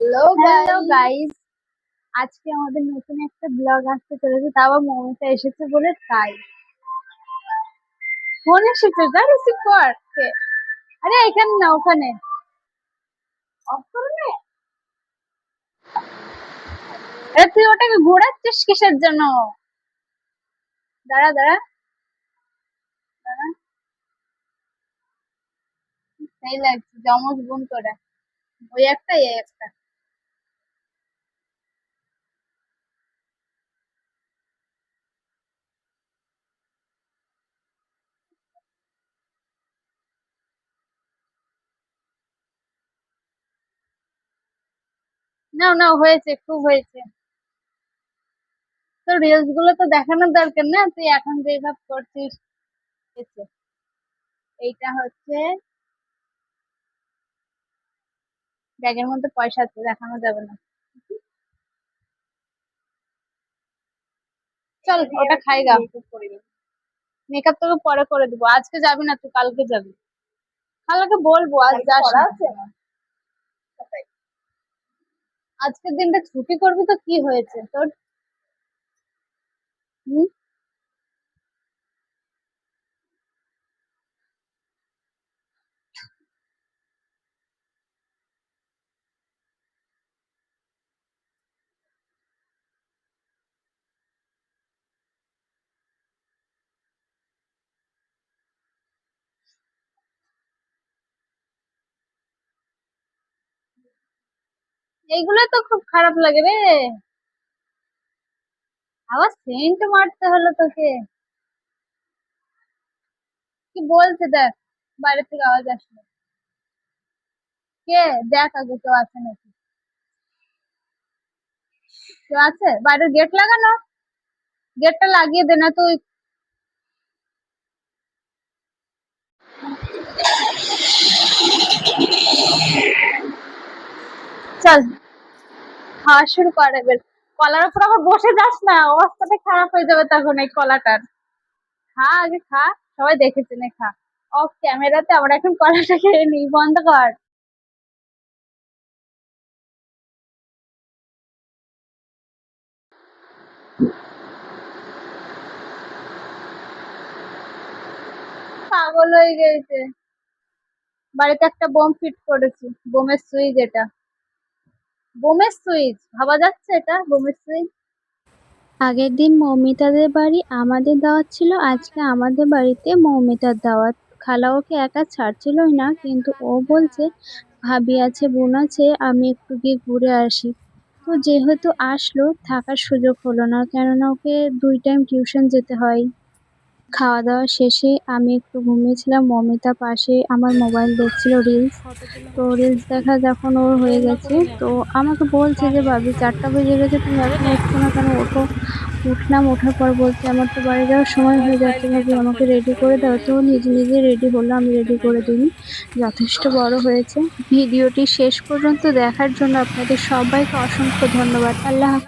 Hello guys, আজকে আমাদের নতুন একটা ব্লগ আসতে চলেছে, তাও আবার মমতা এসেছে বলে তাই। ফোন এসেছে, যা রিসিভ কর। কে? আরে এখানে না, ওখানে অফ করবে। আরে তুই ওটাকে ঘোরাচ্ছিস কিসের জন্য? দাঁড়া দাঁড়া দাঁড়া, সেই লাগছে জমজ বোন তোরা। ওই একটা এই একটা। না না, হয়েছে, খুব হয়েছে। তো রিলস গুলো তো দেখানোর দরকার না, তুই এখন যেভাবে করছিস। হয়েছে। এইটা হচ্ছে ব্যাগের মধ্যে পয়সা আছে, দেখানো যাবে না। চল ওটা খাই গা। মেকআপ তোকে পরে করে দিবো, আজকে যাবি না তুই, কালকে যাবি। কালকে বলবো, আজ যাস না। আজকের দিনটা ছুটি করবি তো কি হয়েছে তোর? হুম? এইগুলো তো খুব খারাপ লাগে রে। আবার সেন্ট মারতে হলো তোকে। কি বলছে দেখ, বাইরে থেকে আওয়াজ আসলো। কে? দেখ আগে কেউ আছে নাকি। কেউ আছে? বাইরের গেট লাগানো, গেটটা লাগিয়ে দে না তুই। চল খাওয়া শুরু কর এবার। কলার উপর আবার বসে যাস না, অবস্থাটা খারাপ হয়ে যাবে তখন এই কলাটার। খা আগে খা, সবাই দেখেছে নে, খা। অফ ক্যামেরাতে আমরা এখন কলাটা খেয়ে নিই, বন্ধ কর। পাগল হয়ে গেছে। বাড়িতে একটা বোম ফিট করেছি, বোমের সুইচ এটা। বোমের সুইচ ভাবা যাচ্ছে, এটা বোমের সুইচ। আগের দিন মৌমিতাদের বাড়ি আমাদের দাওয়াত ছিল, আজকে আমাদের বাড়িতে মৌমিতার দাওয়াত। খালা ওকে একা ছাড়ছিলই না, কিন্তু ও বলছে ভাবি আছে, বোন আছে, আমি একটু গিয়ে ঘুরে আসি। তো যেহেতু আসলো, থাকার সুযোগ হলো না, কেননা ওকে 2 টাইম টিউশন যেতে হয়। খাওয়া দাওয়া শেষে আমি একটু ঘুমিয়েছিলাম, মৌমিতা পাশে আমার মোবাইল দেখছিল, রিলস। তো রিলস দেখা যখন ওর হয়ে গেছে, তো আমাকে বলছে যে ভাবি 4টা বেজে গেছে, তুমি এখন উঠছো না কেন, ওঠো। উঠলাম, ওঠার পর বলছে আমার তো বাড়ি যাওয়ার সময় হয়ে যাচ্ছে, ভাবি আমাকে রেডি করে দাও। তো নিজে নিজে রেডি হলো, আমি রেডি করে দিই। যথেষ্ট বড় হয়েছে। ভিডিওটি শেষ পর্যন্ত দেখার জন্য আপনাদের সবাইকে অসংখ্য ধন্যবাদ। আল্লাহ হাফেজ।